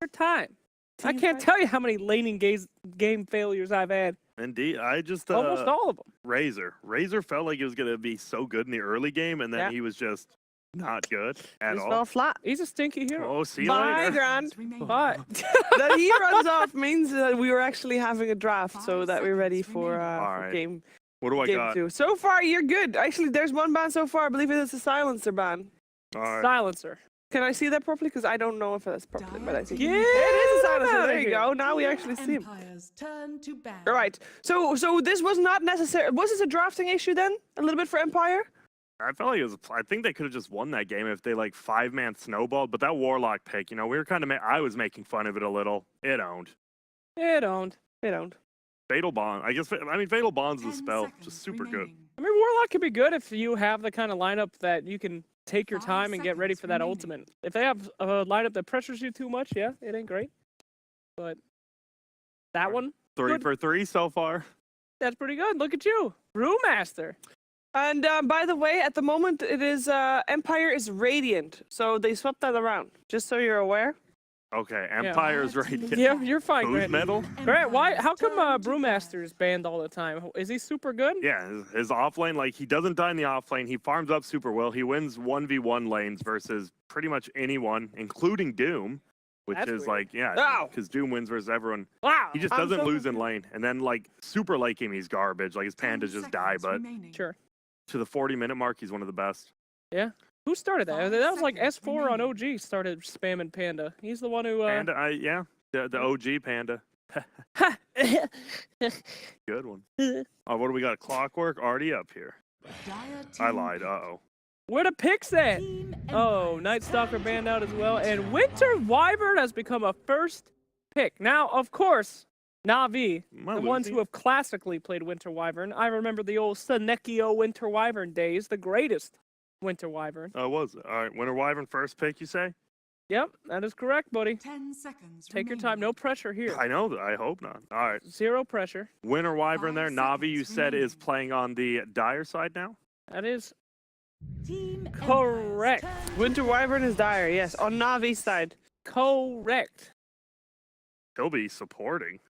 your time. I can't tell you how many laning game failures I've had. Indeed, I just Almost all of them. Razor felt like he was gonna be so good in the early game, and then he was just not good at Just all. fell flat. He's a stinky hero. Oh, see you Bye, later. Grand. Bye. That he runs off means that we were actually having a draft, so that we're ready for Alright. game What do I game got? 2. So far, you're good. Actually, there's one ban so far. I believe it is a silencer ban. All right. Silencer. Can I see that properly? Because I don't know if that's properly, but I think Get it is a silencer. outta There you here. go. Now we actually see him. Empire's turn to ban. All right. So this was not necessary. Was this a drafting issue then? A little bit for Empire? I felt like it was. I think they could have just won that game if they like 5-man snowballed. But that Warlock pick, you know, we were kind of. I was making fun of it a little. It owned. It owned. They don't. Fatal Bond. I guess. I mean, Fatal Bond's the 10 spell. seconds Just super good. remaining. I mean, Warlock could be good if you have the kind of lineup that you can take your 5 time and get ready seconds for that remaining. ultimate. If they have a lineup that pressures you too much, yeah, it ain't great. But that one, 3 Good. for 3 so far. that's pretty good. Look at you, Brewmaster. And by the way, at the moment, it is Empire is Radiant. So they swapped that around. Just so you're aware. Okay, Empire's right. Yeah, you're fine, Who's Grant. metal? Grant, why? How come Empire's turn to Brewmaster's banned all the time? Is he super good? Yeah, his off lane, like he doesn't die in the off lane. He farms up super well. He wins 1v1 lanes versus pretty much anyone, including Doom, which That's is weird. like, yeah, Ow. because Doom wins versus everyone. Wow. He just I'm doesn't so lose in confused. lane. And then like super late game, he's garbage. Like his 10 pandas just die, seconds but remaining. Sure. to the 40-minute mark, he's one of the best. Who started that? 5 That was like seconds S4 on remaining. OG started spamming Panda. He's the one who. Panda, yeah, the OG Panda. Good one. Oh, what do we got? Clockwork already up here. Dire I team lied. pick. Uh-oh. Where the picks at? Team Oh, Empire's Night Stalker turn banned to out as ban. well, and Winter Wyvern has become a first pick. Now, of course, Na'Vi, Am I the ones losing? who have classically played Winter Wyvern. I remember the old Senekio Winter Wyvern days, the greatest Winter Wyvern. Oh, was it? All right, Winter Wyvern first pick, you say? Yep, that is correct, buddy. 10 seconds Take your time, no pressure here. I know that. I hope not. All right. Zero pressure. Winter Wyvern there. 5 Navi, you seconds said, is remaining. playing on the dire side now? That is Team Empire's Correct. turn to Winter Wyvern is dire, yes. On Navi's side. correct. He'll be supporting.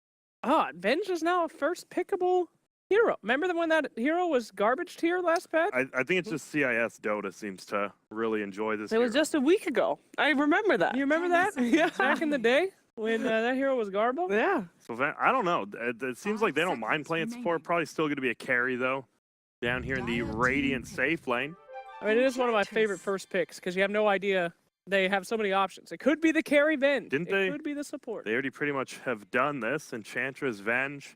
Oh, Venge is now a first pickable hero. Remember when that hero was garbage tier last patch? I think it's just CIS Dota seems to really enjoy this. It was hero. just a week ago. I remember that. You remember that? Yeah. Back in the day when that hero was garble? Yeah. So I don't know. It seems like they don't mind seconds playing remaining. support. Probably still going to be a carry though. Down here in the Dire Radiant team safe lane. I mean, it is one of my favorite Enchantress. first picks because you have no idea. They have so many options. It could be the carry Venge. Didn't it they- could be the support. They already pretty much have done this. Enchantress Venge.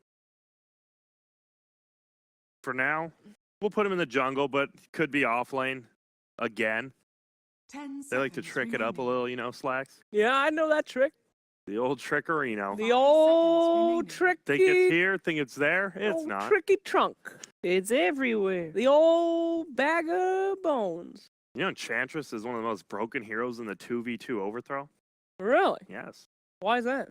For now, we'll put him in the jungle, but could be off lane again. 10 They like to seconds trick it up a remaining. little, you know, Slacks. Yeah, I know that trick. The old trickerino. The 5 old seconds tricky. Think it's here, think it's there. It's old not. tricky trunk. It's everywhere. The old bag of bones. You know, Enchantress is one of the most broken heroes in the 2v2 overthrow. Really? Yes. Why is that?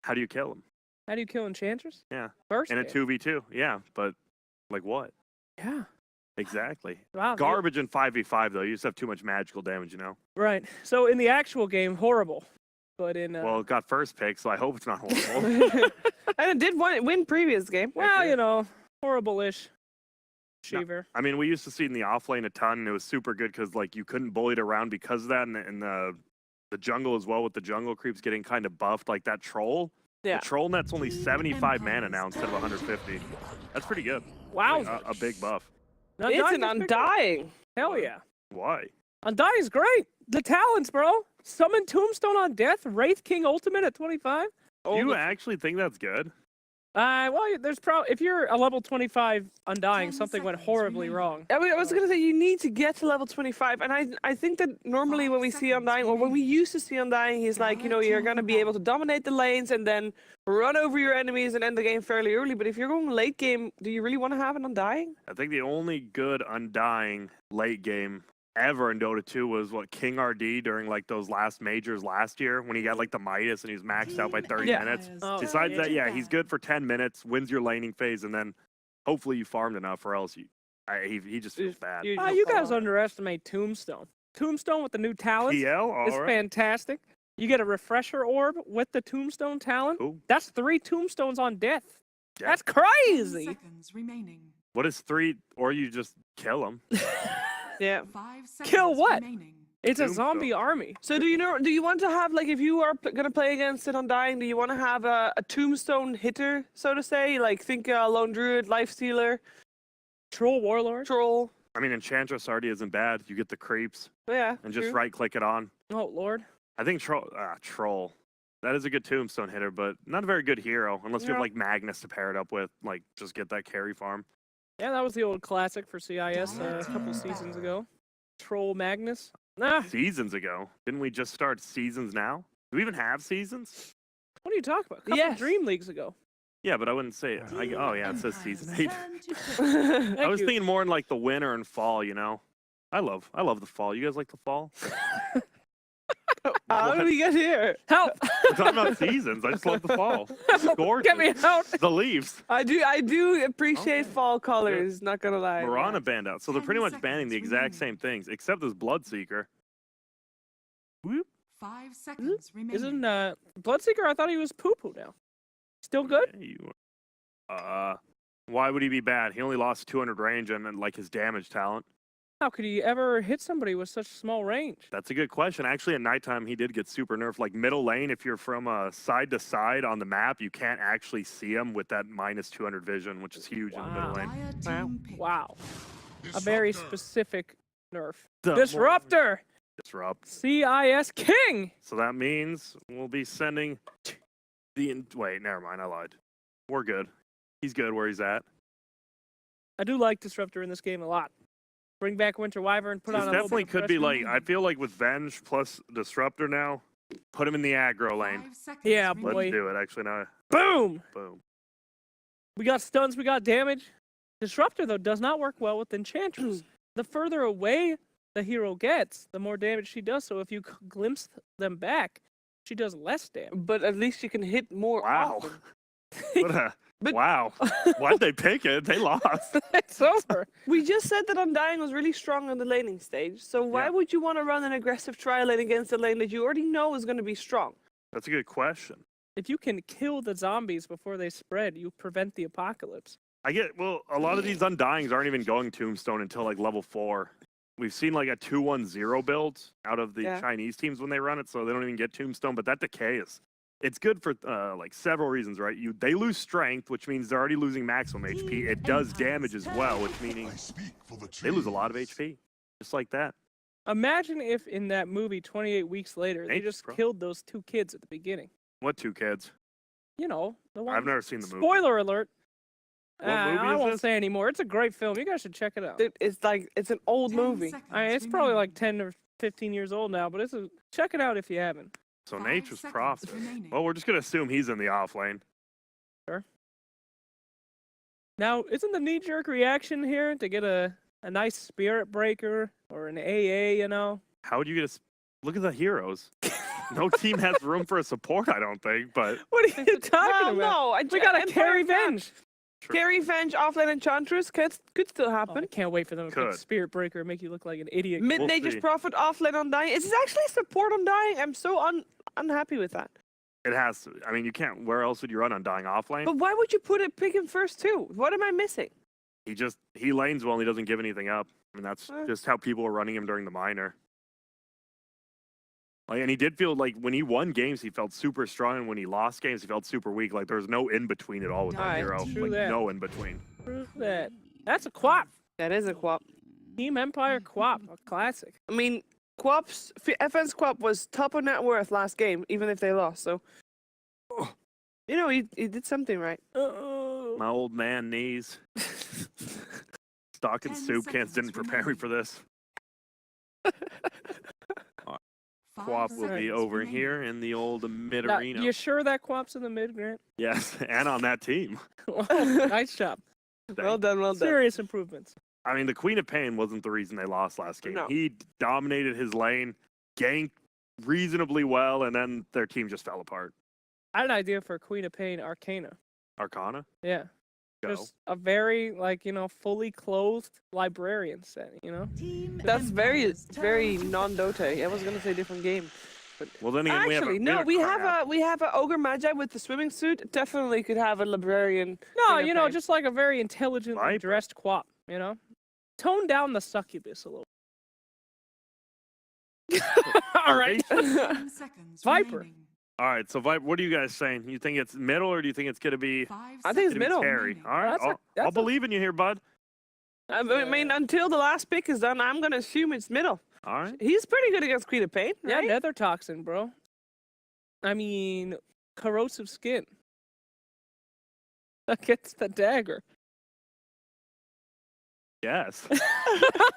How do you kill him? How do you kill Enchantress? Yeah. First In a game. 2v2. Yeah, but like what? Yeah. Exactly. Wow. the- Garbage in 5v5 though. You just have too much magical damage, you know. Right. So in the actual game, horrible. But in Well, it got first pick, so I hope it's not horrible. And it did win previous game. well, Okay. you know, horrible-ish. No. Cheever. I mean, we used to see it in the off lane a ton, and it was super good because like you couldn't bully it around because of that, and the jungle as well with the jungle creeps getting kind of buffed, like that troll. Yeah. The troll net's only Team 75 mana Empire's now instead of turn to 150. That's pretty good. Wow. Like, a big buff. It's an undying. Hell yeah. Why? Undying's great. The talents, bro. Summon Tombstone on Death, Wraith King Ultimate at 25. Do you actually think that's good? Well, there's probably if you're a level 25 Undying, 10 something went seconds horribly remaining. wrong. I mean, I was gonna say you need to get to level 25, and I think that normally 5 when we see seconds Undying, or when we used to see Undying, he's like, you know, you're gonna be able to dominate the lanes and then run over your enemies and end the game fairly early. But if you're going late game, do you really want to have an Undying? I think the only good Undying late game ever in Dota 2 was what King RD during like those last majors last year when he got like the Midas and he was maxed out by 30 Yeah. minutes. Oh, Besides yeah. that, yeah, he's good for 10 minutes, wins your laning phase, and then hopefully you farmed enough, or else he just feels bad. You- You guys underestimate Tombstone. Tombstone with the new talents PL, all is right. fantastic. You get a refresher orb with the tombstone talent. Ooh. That's 3 tombstones on death. Yeah. That's 10 crazy. seconds remaining. What is 3? Or you just kill him. Yeah. 5 seconds Kill what? remaining. It's a Tombstone. zombie army. So do you want to have, like, if you are gonna play against it Undying, do you want to have a tombstone hitter, so to say? Like, think Lone Druid, Life Stealer, Troll warlord. Troll. I mean, Enchantress already isn't bad. You get the creeps Yeah. and just true. right-click it on. Oh lord. I think Troll. That is a good tombstone hitter, but not a very good hero unless you have No. like Magnus to pair it up with. Like, just get that carry farm. Yeah, that was the old classic for CIS a couple seasons ago. Troll Magnus. Nah, Seasons ago, didn't we just start seasons now? Do we even have seasons? what are you talking about? A couple Yes. Dream Leagues ago. Yeah, but I wouldn't say it. Oh yeah, it says season 8. Turn to pick. Thank I was you. thinking more in like the winter and fall. You know, I love the fall. You guys like the fall? How did we get here? Help! We're talking about seasons. I just love the fall. It's gorgeous. Get me out! The leaves. I do appreciate Okay. fall colors. Not gonna lie. Marana banned out, so they're 10 pretty much banning seconds the exact remaining. same things, except this Bloodseeker. Whoop. 5 seconds remaining. Isn't Bloodseeker? I thought he was poo poo now. Still good? Yeah, why would he be bad? He only lost 200 range and then, like, his damage talent. How could he ever hit somebody with such small range? That's a good question. Actually, at nighttime, he did get super nerfed. Like, middle lane, if you're from side to side on the map, you can't actually see him with that minus 200 vision, which is huge in the middle Wow. lane. Dire team pick. Wow. A very specific nerf. The Disruptor! Disrupt. CIS King! So that means we'll be sending wait, never mind, I lied. We're good. He's good where he's at. I do like Disruptor in this game a lot. Bring back Winter Wyvern, put This on a little definitely bit of could be pressure. like, I feel like with Venge plus Disruptor now, put him in the aggro lane. 5 seconds Yeah, remaining. Let's boy. do it. Actually, no. Boom! Boom. We got stuns, we got damage. Disruptor, though, does not work well with Enchantress. The further away the hero gets, the more damage she does. So if you glimpse them back, she does less damage. But at least you can hit more. Wow. often. What a, But- wow. Why'd they pick it? They lost. It's over. We just said that Undying was really strong on the laning stage. So why Yeah. would you want to run an aggressive trial lane against a lane that you already know is going to be strong? That's a good question. If you can kill the zombies before they spread, you prevent the apocalypse. Well, a lot of these Undyings aren't even going Tombstone until like level 4. We've seen like a 2-1-0 build out of the Yeah. Chinese teams when they run it, so they don't even get Tombstone. But that decay it's good for like several reasons, right? They lose strength, which means they're already losing maximum HP. It does damage as well, which meaning they lose a lot of HP, just like that. Imagine if in that movie, 28 weeks later, they Nature's just pro. killed those 2 kids at the beginning. What 2 kids? You know, the one. I've never seen the movie. Spoiler alert. What movie I is won't this? say anymore. It's a great film. You guys should check it out. It's an old 10 movie. seconds It's probably like remaining. 10 or 15 years old now, but check it out if you haven't. So 5 Nature's seconds prophet. remaining. Well, we're just gonna assume he's in the off lane. Now, isn't the knee-jerk reaction here to get a nice Spirit Breaker or an AA, you know? How would you get look at the heroes? No team has room for a support, I don't think, but What are you talking Well, about? no, We got a Empire carry Flag- Venge. Carry Venge, offlane Enchantress could still Oh, I happen. can't wait for them to pick Could. Spirit Breaker and make you look like an idiot. Mid We'll Nature's see. Prophet, offlane Undying. Is this actually support Undying? I'm so unhappy with that. it has to. I mean, you can't. Where else would you run Undying off lane? But why would you pick him first too? What am I missing? He lanes well and he doesn't give anything up. I mean, that's just how people were running him during the minor. Like, and he did feel like when he won games, he felt super strong, and when he lost games, he felt super weak. Like there's no in between at all with that Alright, hero. true Like that. no in between. Prove that. That's a quap. That is a quap. Team Empire quap. A classic. I mean, Quap's FN's Quap was top of net worth last game, even if they lost. So, you know, he did something right. My old man knees. Stock and 10 soup cans seconds didn't prepare me remaining. for this. 5 Quap will be seconds over remaining. here in the old mid Now, arena. you sure that quap's in the mid, Grant? Yes, and on that team. Nice job. Well done, well done. Serious improvements. I mean, the Queen of Pain wasn't the reason they lost last game. No. He dominated his lane, ganked reasonably well, and then their team just fell apart. I had an idea for Queen of Pain Arcana. Arcana? Yeah. Go. Just a very, fully clothed librarian set, you know? Team That's very Empire's turn very to pick. non-Dota. I was gonna say different game. Well, then again, Actually, we have a ogre magi with the swimming suit. Definitely could have a librarian. No, Queen of you know, Pain. just like a very intelligently Viper. dressed quap, you know? Tone down the succubus a little. All right. 10 seconds Viper. remaining. All right, so Viper, what are you guys saying? You think it's middle, or do you think it's gonna be 5 I think it's seconds middle. carry? remaining. All right, That's a- I'll that's a- believe in you here, bud. I mean, until the last pick is done, I'm gonna assume it's middle. All right. He's pretty good against Queen of Pain, Yeah, right? nether toxin, bro. I mean, corrosive skin. Against the dagger. Yes.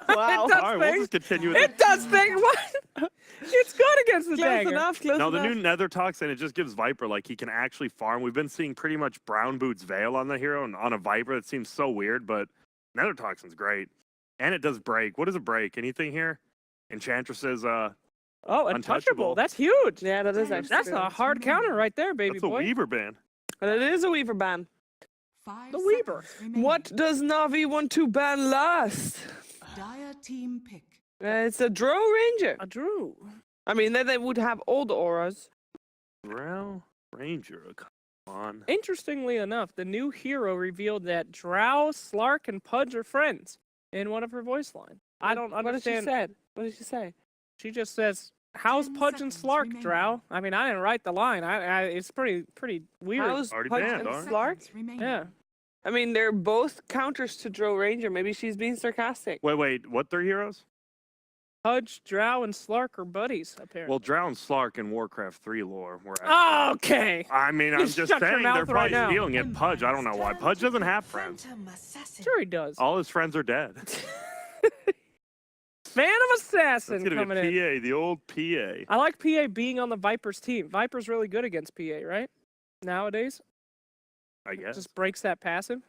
Wow. It does All right, we'll things. just continue with It does things. What? It's good against the Close dagger. enough, close No, the enough. new Nether Toxin, it just gives Viper, like, he can actually farm. We've been seeing pretty much Brown Boots Veil on the hero, and on a Viper, it seems so weird, but Nether Toxin's great. And it does break. What does it break? Anything here? Enchantress's, Oh, Untouchable. untouchable. That's huge. Yeah, that is Ten actually That's good. a hard counter right there, baby that's a boy. Weaver ban. And it is a Weaver ban. 5 The Weaver. seconds remaining. What does Navi want to ban last? Dire team pick. It's a Drow Ranger. A Drew. I mean, then they would have all the auras. Drow Ranger, come on. Interestingly enough, the new hero revealed that Drow, Slark, and Pudge are friends in one of her voice lines. I don't understand. What did she say? She just says, "How's 10 Pudge and seconds Slark, remaining. Drow?" I mean, I didn't write the line. It's pretty weird. How's Already Pudge banned, and aren't it? Slark? Seconds remaining. Yeah. I mean, they're both counters to Drow Ranger. Maybe she's being sarcastic. Wait, what 3 heroes? Pudge, Drow, and Slark are buddies, apparently. Well, Drow and Slark in Warcraft 3 lore were actually... Okay. I mean, I'm You just shut your saying, mouth they're right probably now. stealing it. Pudge, I don't know why. Pudge doesn't have friends. Sure he does. All his friends are dead. Fan of That's Assassin gonna coming be in. PA, the old PA. I like PA being on the Viper's team. Viper's really good against PA, right? Nowadays. I guess. Just breaks that passive.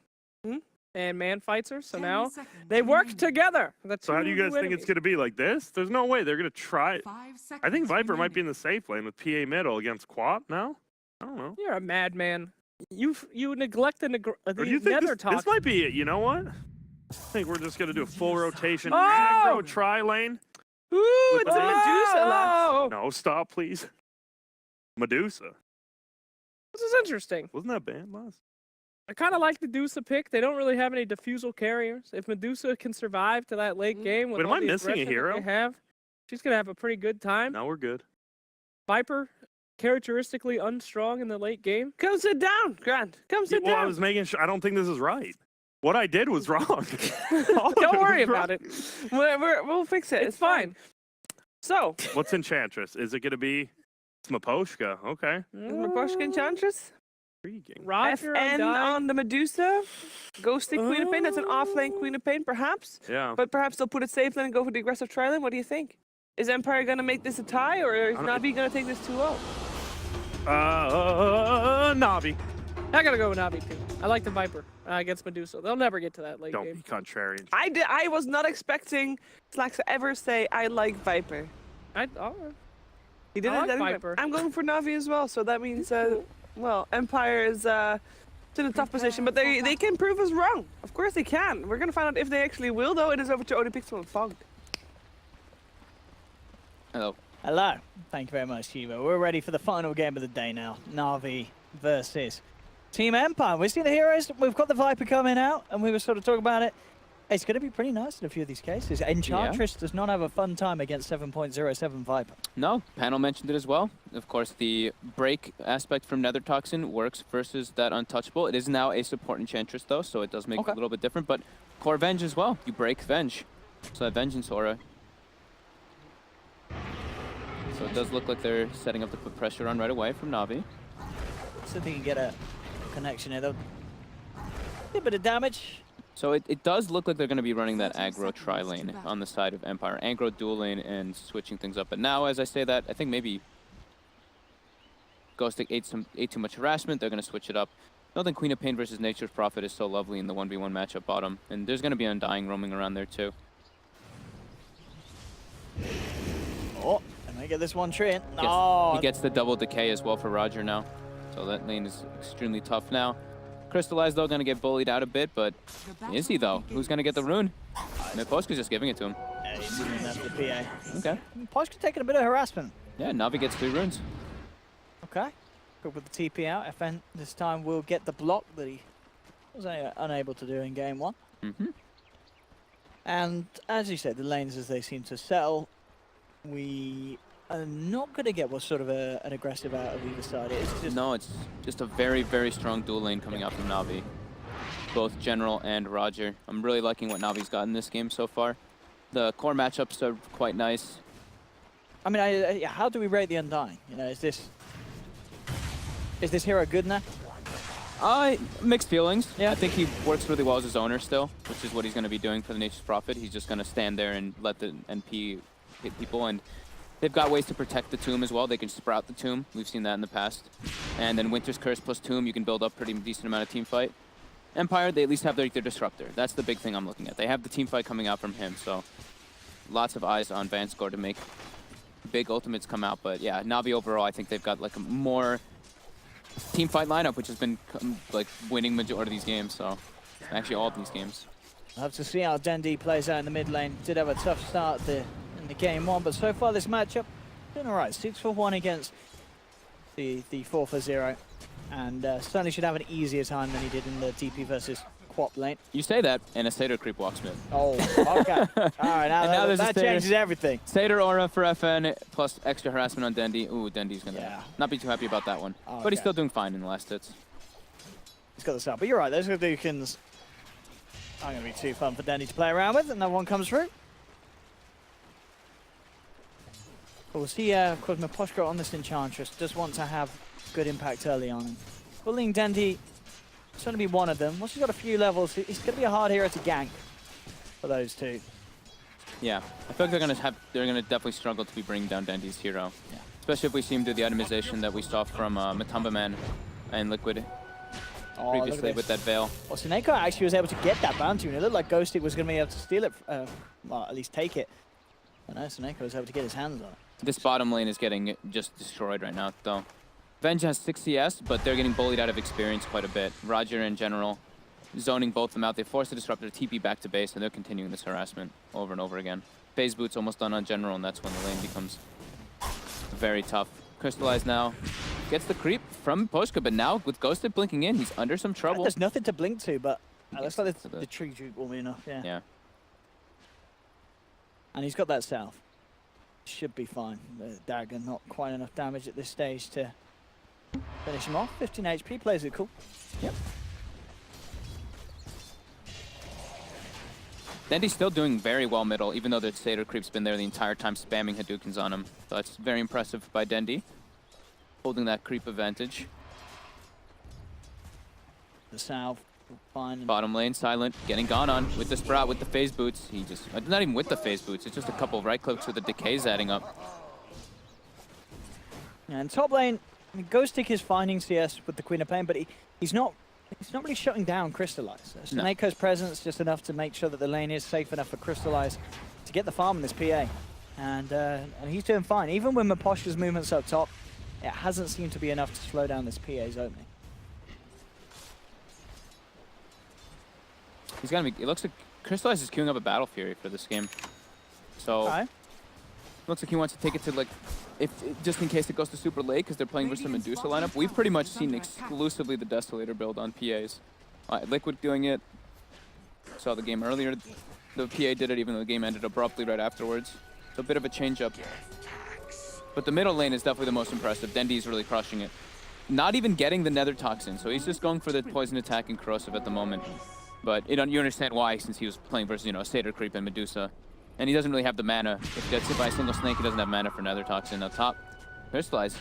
Hmm? And man fights her. So 10 now seconds they work remaining. together. The So how do you two guys new think it's enemies. gonna be like this? There's no way they're gonna try. 5 seconds I think Viper might be in remaining. the safe lane with PA middle against Quap. No, I don't know. You're a madman. You neglect the Or do you think nether this toxin. might be it? You know what? I think we're just gonna do a full rotation. Oh! Aggro tri lane. Ooh, With it's a Medusa last. Oh! No, stop, please. Medusa. This is interesting. Wasn't that banned last? I kind of like the Medusa pick. They don't really have any diffusal carriers. If Medusa can survive to that late game with Wait, am all I the missing a aggression that hero? they have, she's gonna have a pretty good time. No, we're good. Viper, characteristically unstrong in the late game. Come sit down, Grant. Come sit Well, I down. was making sure. I don't think this is right. What I did was wrong. All of Don't it worry was wrong. about it. We'll fix it. It's fine. So, What's Enchantress? Is it gonna be Smaposhka? Okay. is Maposhka Enchantress? Intriguing. Roger, FN Undying. on the Medusa. Ghosting Queen of Pain. That's an off-lane Queen of Pain, perhaps. Yeah. But perhaps they'll put it safe lane and go for the aggressive tri-lane. What do you think? Is Empire going to make this a tie, or is don't- Navi going to take this 2-0? Navi. I gotta go with Navi too. I like the Viper against Medusa. They'll never get to that late Don't game. be contrarian. I was not expecting Slacks to ever say, I like Viper. He didn't. like anyway. Viper. I'm going for Navi as well, so that means, well, Empire is in a tough position, but they can prove us wrong. Of course they can. We're going to find out if they actually will, though. It is over to Odie Pixel and Fog. Hello. Hello. Thank you very much, Hugo. We're ready for the final game of the day now. Navi versus Team Empire. We've seen the heroes. We've got the Viper coming out, and we were sort of talking about it. It's going to be pretty nice in a few of these cases. Enchantress does not have a fun time against 7.07 Viper. No, panel mentioned it as well. Of course, the break aspect from Nether Toxin works versus that Untouchable. It is now a support Enchantress, though, so it does make it a little bit different. But Core Venge as well. You break Venge. So that Vengeance aura. So it does look like they're setting up to put pressure on right away from Navi. So they can get a connection here, though. A bit of damage. So it does look like they're going to be running that aggro tri-lane on the side of Empire. Aggro dual lane and switching things up. But now, as I say that, I think maybe Ghostic ate too much harassment. They're going to switch it up. Nothing Queen of Pain versus Nature's Prophet is so lovely in the 1v1 matchup bottom. And there's going to be Undying roaming around there too. Oh, and they get this one tree in. He gets the double decay as well for Roger now. So that lane is extremely tough now. Crystallized, though, going to get bullied out a bit, but is he, though? Who's going to get the rune? Miposka's just giving it to him. Yeah, he's doing that for the PA. Okay. Poshka's taking a bit of harassment. Yeah, Navi gets 3 runes. Okay. Good with the TP out. FN this time will get the block that he was unable to do in game 1. Mm-hmm. And as you said, the lanes as they seem to settle, we are not going to get what sort of an aggressive out of either side. It's just No, it's just a very, very strong dual lane coming out from Navi. Both General and Roger. I'm really liking what Navi's got in this game so far. The core matchups are quite nice. I mean, how do we rate the Undying? You know, is this hero good now? Mixed feelings. Yeah. I think he works really well as his owner still, which is what he's going to be doing for the Nature's Prophet. He's just going to stand there and let the NP hit people, and they've got ways to protect the tomb as well. They can sprout the tomb. We've seen that in the past. And then Winter's Curse plus tomb, you can build up pretty decent amount of team fight. Empire, they at least have their disruptor. That's the big thing I'm looking at. They have the team fight coming out from him, so lots of eyes on Vanscore to make big ultimates come out. But yeah, Navi overall, I think they've got like a more team fight lineup, which has been like winning majority of these games. So actually all of these games. We'll have to see how Dendi plays out in the mid lane. Did have a tough start in the game 1, but so far this matchup doing all right. 6 for 1 against the 4 for 0, and certainly should have an easier time than he did in the TP versus Quap lane. You say that, and a Satyr creep walks mid. Oh, okay. All right, now there's a that Satyr. changes everything. Satyr aura for FN, plus extra harassment on Dendi. Ooh, Dendi's going to not be too happy about that one. Oh, but he's okay. still doing fine in the last hits. He's got the start, but you're right. Those Hadoukens aren't going to be too fun for Dendi to play around with, and that one comes through. But we'll see Miposhka on this Enchantress. Does want to have good impact early on. Bullying Dendi is going to be one of them. Once he's got a few levels, he's going to be a hard hero to gank for those two. Yeah, I feel like they're gonna definitely struggle to be bringing down Dendi's hero. Yeah. Especially if we see him do the itemization that we saw from Matumba Man and Liquid previously with that veil. Well, Seneko actually was able to get that bounty, and it looked like Ghosty was going to be able to steal it, well, at least take it. But no, Seneko was able to get his hands on it. This bottom lane is getting just destroyed right now, though. Venge has 6 CS, but they're getting bullied out of experience quite a bit. Roger in general, zoning both of them out. They force the Disruptor to TP back to base, and they're continuing this harassment over and over again. Phase Boot's almost done on General, and that's when the lane becomes very tough. Crystallized now. Gets the creep from Poshka, but now with Ghosted blinking in, he's under some trouble. There's nothing to blink to, but it looks like the tree juke will be enough, Yeah. And he's got that south. Should be fine. The dagger, not quite enough damage at this stage to finish him off. 15 HP, plays it cool. Yep. Dendi's still doing very well middle, even though the Satyr creep's been there the entire time spamming Hadoukens on him. So that's very impressive by Dendi, holding that creep advantage. The south, fine. Bottom lane, Silent, getting gone on with the Sprout, with the phase boots. He just, not even with the phase boots, it's just a couple of right clicks with the decays adding up. And top lane, I mean, Ghostic is finding CS with the Queen of Pain, but he's not really shutting down Crystallize. Snakeo's presence just enough to make sure that the lane is safe enough for Crystallize to get the farm in this PA. And he's doing fine. Even with Miposhka's movements up top, it hasn't seemed to be enough to slow down this PA's opening. He's gonna be, it looks like Crystallize is queuing up a Battle Fury for this game. So, looks like he wants to take it to like, just in case it goes to super late because they're playing versus the Medusa lineup. We've pretty much seen exclusively the Desolator build on PAs. Liquid doing it. Saw the game earlier. The PA did it even though the game ended abruptly right afterwards. So a bit of a change up. But the middle lane is definitely the most impressive. Dendi's really crushing it. Not even getting the Nether Toxin, so he's just going for the poison attack and corrosive at the moment. But you understand why, since he was playing versus, a Satyr Creep and Medusa. And he doesn't really have the mana. If he gets hit by a single snake, he doesn't have mana for Nether Toxin. Up top, Crystallize.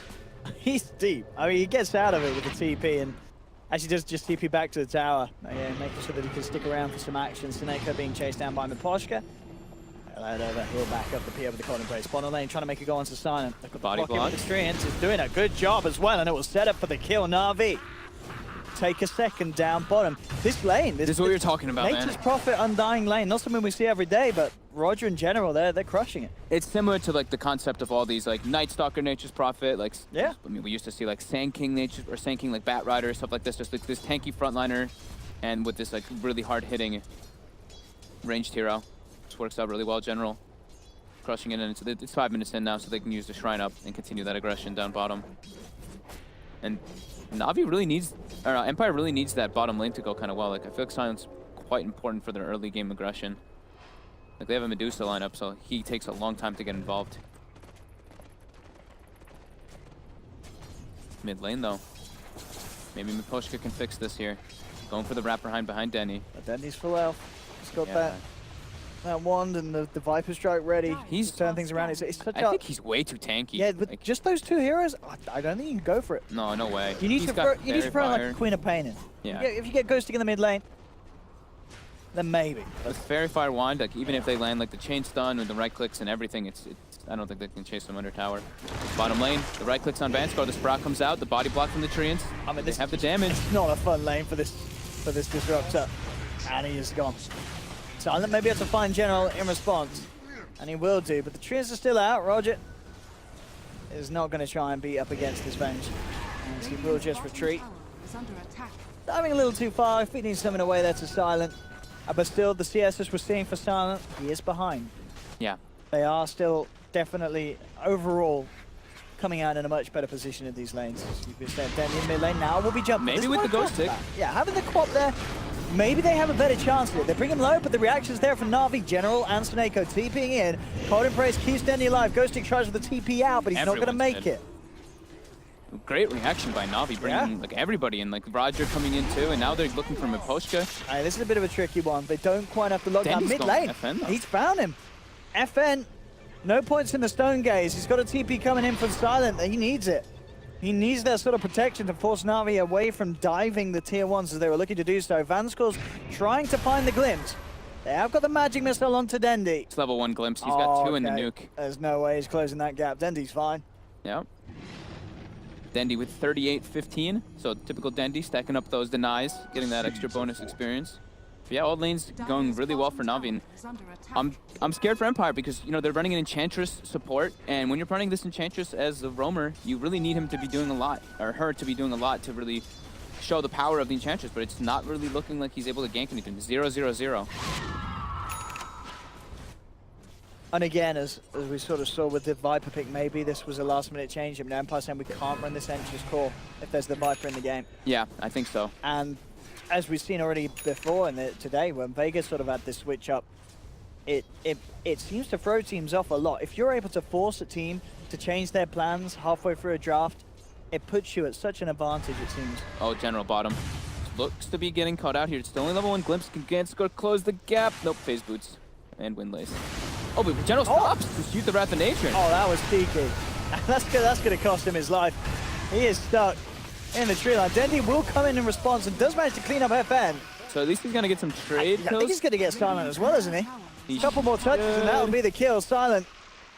He's deep. I mean, he gets out of it with the TP and actually does just TP back to the tower. Making sure that he can stick around for some action. Seneko being chased down by Miposhka. He'll back up the PA with the Cold Embrace. Bottom lane trying to make it go onto Silent. The body block. Experience is doing a good job as well, and it will set up for the kill. Na'Vi take a second down bottom. This lane, this is what you're talking about, Nature's Prophet Undying lane, not something we see every day, but Roger in general, they're crushing it. It's similar to like the concept of all these like Night Stalker Nature's Prophet, like yeah. I mean, we used to see like Sand King Nature or Sand King like Bat Rider, stuff like this, just like this tanky frontliner, and with this like really hard hitting ranged hero. This works out really well, general. crushing it, and it's 5 minutes in now, so they can use the Shrine up and continue that aggression down bottom. And Na'Vi really needs, or Empire really needs that bottom lane to go kind of well. Like, I feel like Silent's quite important for their early game aggression. Like, they have a Medusa lineup, so he takes a long time to get involved. Mid lane, though. Maybe Miposhka can fix this here. Going for the wrap behind Denny. But Denny's full health. He's got Yeah. that wand and the Viper Strike ready. He's- to turn things around. It's such I a... think he's way too tanky. Yeah, but Like, just those two heroes, I don't think you can go for it. no way. You need He's to got throw, you need to Fairy throw like Fire. a Queen of Pain in. Yeah. If you get Ghosting in the mid lane, then maybe. With Fairy Fire Wand, like even if they land like the chain stun with the right clicks and everything, it's I don't think they can chase them under tower. Bottom lane, the right clicks on Vanscar, the Sprout comes out, the body block from the Treants. I mean, They this have the damage. It's not a fun lane for this disruptor. And he is gone. Silent may be able to find General in response. And he will do, but the Treants are still out. Roger is not going to try and beat up against this Venge. And he will just retreat. Is under attack. Diving a little too far, feeding something away there to Silent. But still, the CSs we're seeing for Silent, he is behind. Yeah. They are still definitely, overall, coming out in a much better position in these lanes. As you've said, Denny in mid lane now will be jumping. Maybe This is with what the I'm Ghost talking Tick. about. Yeah, having the Quap there, maybe they have a better chance of it. They bring him low, but the reaction's there from Na'Vi, General, and Snako TPing in. Cold Embrace keeps Denny alive. Ghost Tick tries with the TP out, but he's not going to Everyone's make dead. it. Great reaction by Na'Vi, bringing like everybody in, like Roger coming in too, and now they're looking for Miposhka. Hey, this is a bit of a tricky one. They don't quite have to lock down Denny's mid gone lane. FN though. He's found him. FN, no points in the Stone Gaze. He's got a TP coming in for Silent. He needs it. He needs that sort of protection to force Na'Vi away from diving the tier 1s as they were looking to do so. Vanscore's trying to find the glimpse. They have got the magic missile onto Dendy. It's level 1 glimpse. He's got 2 in the Okay. nuke. There's no way he's closing that gap. Dendy's fine. Yeah. Dendy with 38-15, so typical Dendy, stacking up those denies, getting that extra bonus experience. But yeah, old lane's going really well for Na'Vi, and Is under attack. I'm scared for Empire because, you know, they're running an Enchantress support, and when you're running this Enchantress as a roamer, you really need him to be doing a lot, or her to be doing a lot to really show the power of the Enchantress, but it's not really looking like he's able to gank anything. 0-0-0. And again, as we sort of saw with the Viper pick, maybe this was a last-minute change. I mean, Empire saying we can't run this Enchantress core if there's the Viper in the game. Yeah, I think so. And as we've seen already before today, when Vegas sort of had this switch up, it seems to throw teams off a lot. If you're able to force a team to change their plans halfway through a draft, it puts you at such an advantage, it seems. Oh, General bottom. Looks to be getting caught out here. It's only level 1 glimpse. Can score, close the gap. Nope, phase boots. And Windlace. Oh, but General stops to shoot the Wrath of Nature. Oh, that was cheeky. That's going to cost him his life. He is stuck in the tree line. Dendy will come in response and does manage to clean up FN. So at least he's going to get some trade I think kills. he's going to get Silent as well, isn't he? He A couple more touches and that'll be the kill. Silent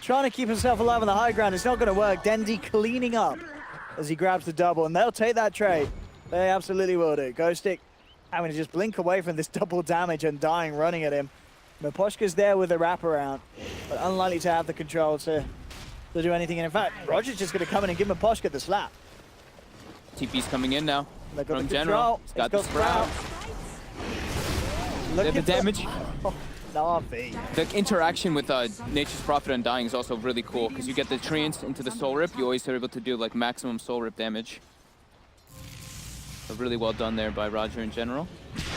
trying to keep himself alive on the high ground. It's not going to work. Dendy cleaning up as he grabs the double, and they'll take that trade. They absolutely will do. Ghost Stick having to just blink away from this double damage and dying running at him. Miposhka's there with a wraparound, but unlikely to have the control to do anything. And in fact, Roger's just going to come in and give Miposhka the slap. TP's coming in now. They've got From the General. control. He's got the Sprout. They have the damage. Na'Vi. The interaction with Nature's Prophet Undying is also really cool because you get the Treants into the Soul Rip. You always are able to do like maximum Soul Rip damage. So really well done there by Roger in general.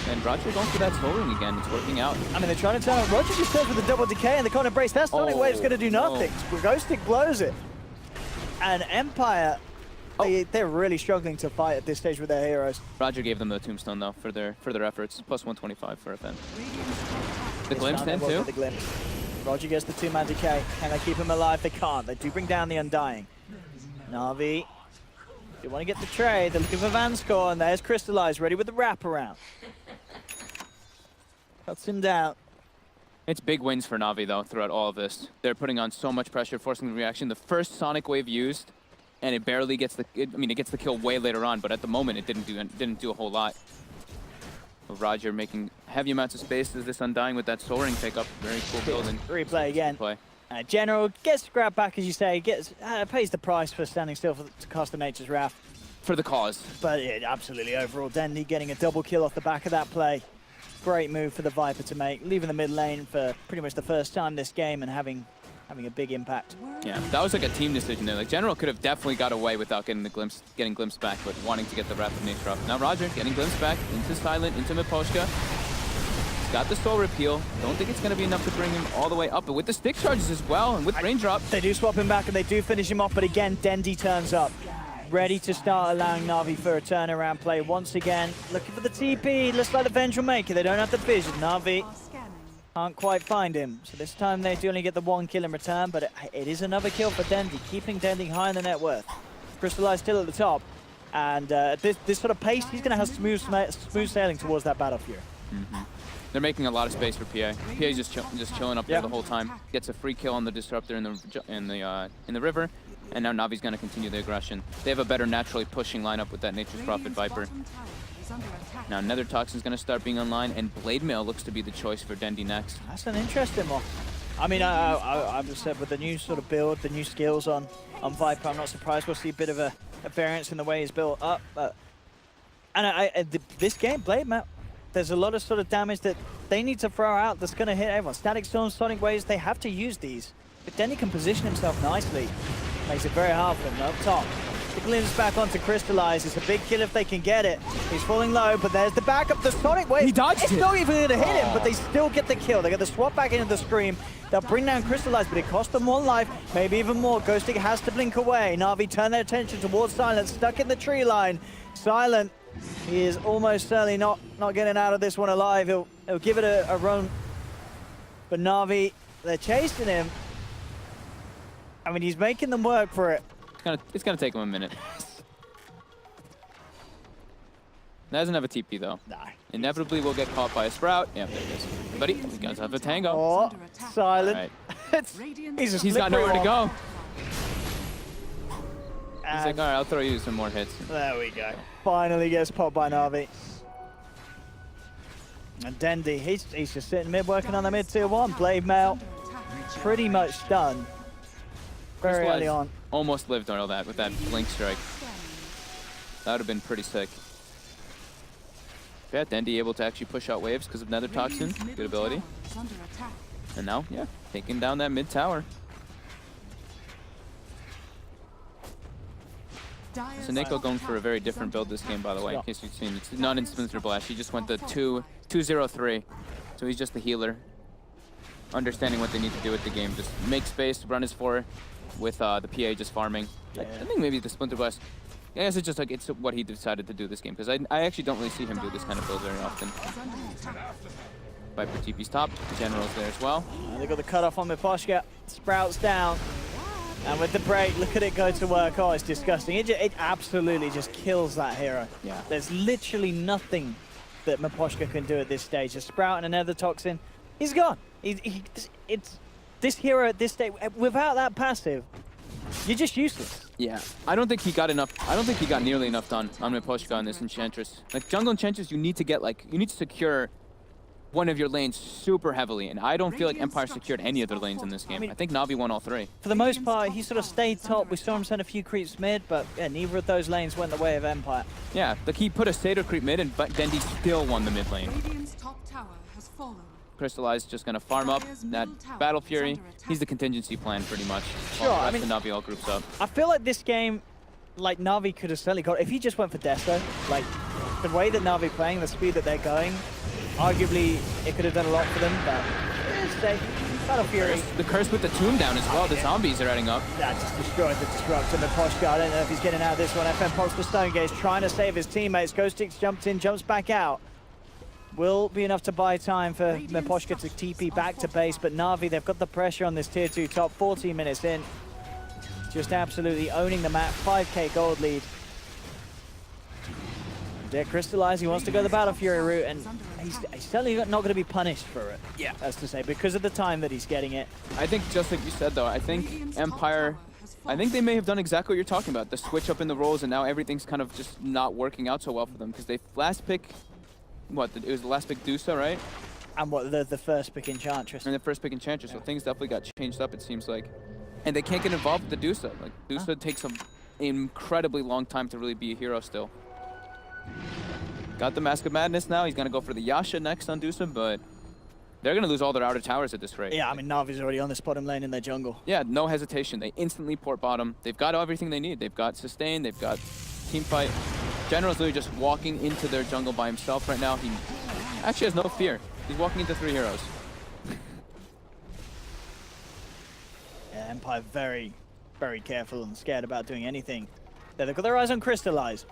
And Roger going for that Soul Ring again. It's working out. I mean, they're trying to tell him. Roger just goes with the double decay and the Counter Embrace. That's the only way it's going to do no. nothing. Ghost Stick blows it. And Empire, they're really struggling to fight at this stage with their heroes. Roger gave them the Tombstone though for their efforts. Plus 125 for FN. The This Glimpse time they then will too. get the glimpse. Roger gets the 2-man decay. Can they keep him alive? They can't. They do bring down the Undying. Na'Vi, they want to get the trade. They're looking for Vanscore, and there's Crystallize, ready with the wraparound. Cuts him down. It's big wins for Na'Vi though throughout all of this. They're putting on so much pressure, forcing the reaction. The first Sonic Wave used, and it barely gets it gets the kill way later on, but at the moment it didn't do a whole lot. Roger making heavy amounts of space as this Undying with that Soul Ring pickup. Very cool build and Replay again. play. General gets grabbed back, as you say, pays the price for standing still to cast the Nature's Wrath. For the cause. But yeah, absolutely overall, Dendy getting a double kill off the back of that play. Great move for the Viper to make, leaving the mid lane for pretty much the first time this game and having having a big impact. Yeah, that was like a team decision there. Like General could have definitely got away without getting glimpse back, but wanting to get the rapid nature off. Now Roger getting glimpse back into Silent, into Miposhka. He's got the soul repeal. Don't think it's going to be enough to bring him all the way up, but with the stick charges as well, and with raindrop. They do swap him back and they do finish him off, but again, Dendi turns up. Ready to start allowing Na'Vi for a turnaround play once again. Looking for the TP. Looks like the Venge will make it. They don't have the vision. Na'Vi can't quite find him. So this time they do only get the 1 kill in return, but it is another kill for Dendi, keeping Dendi high in the net worth. Crystallize still at the top. And this sort of pace, he's going to have smooth sailing towards that Battle Fury. They're making a lot of space for PA. PA's just chilling up there the whole time. Gets a free kill on the Disruptor in the river. And now Navi's going to continue the aggression. They have a better naturally pushing lineup with that Nature's Prophet Viper. Now Nether Toxin's going to start being online, and Blade Mail looks to be the choice for Dendi next. That's an interesting one. I mean, I've just said with the new sort of build, the new skills on Viper, I'm not surprised we'll see a bit of a variance in the way he's built up. And this game, Blade Mail, there's a lot of sort of damage that they need to throw out that's going to hit everyone. Static Storms, Sonic Waves, they have to use these. But Dendi can position himself nicely. Makes it very hard for him up top. The glimpse back onto Crystallize. It's a big kill if they can get it. He's falling low, but there's the backup. The Sonic Wave. He dodged it's it. not even going to hit him, but they still get the kill. They get the swap back into the Scream. They'll bring down Crystallize, but it costs them 1 life, maybe even more. Ghostic has to blink away. Na'Vi turn their attention towards Silent, stuck in the tree line. Silent, he is almost certainly not getting out of this one alive. He'll give it a run. But Na'Vi, they're chasing him. I mean, he's making them work for it. It's gonna take him a minute. Doesn't have a TP though. Nah. Inevitably will get caught by a Sprout. Yeah, there it is. Buddy, he does have a Tango. Oh, Silent. Right. He's got nowhere to go. He's like, all right, I'll throw you some more hits. There we go. Finally gets popped by Na'Vi. And Dendi, he's just sitting mid working on the mid tier 1. Blade Mail pretty much done. Very early on. Almost lived all that with that blink strike. That would have been pretty sick. Yeah, Dendi able to actually push out waves because of Nether Toxin. Good ability. And now, yeah, taking down that mid tower. So Nico going for a very different build this game, by the way, in case you've seen. It's not in Splinter Blast. He just went the 2-0-3. So he's just the healer. Understanding what they need to do with the game. Just make space, run his 4 with the PA just farming. Yeah. I think maybe the Splinter Blast, I guess it's just like, it's what he decided to do this game. Because I actually don't really see him do this kind of build very often. Viper TP's top. General's there as well. And they got the cutoff on Miposhka. Sprouts down. And with the break, look at it go to work. Oh, it's disgusting. It absolutely just kills that hero. Yeah. There's literally nothing that Miposhka can do at this stage. A Sprout and another Toxin, he's gone. It's this hero at this stage, without that passive, you're just useless. Yeah, I don't think he got enough. I don't think he got nearly enough done on Miposhka on this Enchantress. Like jungle Enchantress, you need to secure one of your lanes super heavily, and I don't feel like Empire secured any of their lanes in this game. I think Na'Vi won all 3. For the most part, he sort of stayed top. We saw him send a few creeps mid, but yeah, neither of those lanes went the way of Empire. Yeah, like he put a Satyr creep mid, and Dendi still won the mid lane. Top tower has fallen. Crystallize just gonna farm up that Battle Fury. He's the contingency plan pretty much. Sure, I mean, Na'Vi all groups up. I feel like this game, like Na'Vi could have certainly got, if he just went for Desto, like the way that Na'Vi playing, the speed that they're going, arguably it could have done a lot for them, but stay. Battle Fury. The curse with the tomb down as well. The zombies are adding up. That just destroyed the Disruptor. Miposhka, I don't know if he's getting out of this one. FM pops the Stone Gaze, trying to save his teammates. Ghostix jumped in, jumps back out. Will be enough to buy time for Miposhka to TP back to base, but Na'Vi, they've got the pressure on this tier 2 top, 14 minutes in. Just absolutely owning the map, 5k gold lead. They're Crystallize, he wants to go the Battle Fury route, and he's certainly not going to be punished for it. Yeah. That's to say, because of the time that he's getting it. I think, just like you said though, I think Empire, I think they may have done exactly what you're talking about. The switch up in the roles, and now everything's kind of just not working out so well for them, because they last pick, it was the last pick Dusa, right? And what, the first pick Enchantress. And the first pick Enchantress, so things definitely got changed up, it seems like. And they can't get involved with the Dusa. Like, Dusa takes an incredibly long time to really be a hero still. Got the Mask of Madness now. He's going to go for the Yasha next on Dusa, but they're going to lose all their outer towers at this rate. Yeah, I mean, Na'Vi's already on this bottom lane in their jungle. Yeah, no hesitation. They instantly port bottom. They've got everything they need. They've got sustain. They've got team fight. General's literally just walking into their jungle by himself right now. He actually has no fear. He's walking into 3 heroes. Yeah, Empire very, very careful and scared about doing anything. They've got their eyes on Crystallize.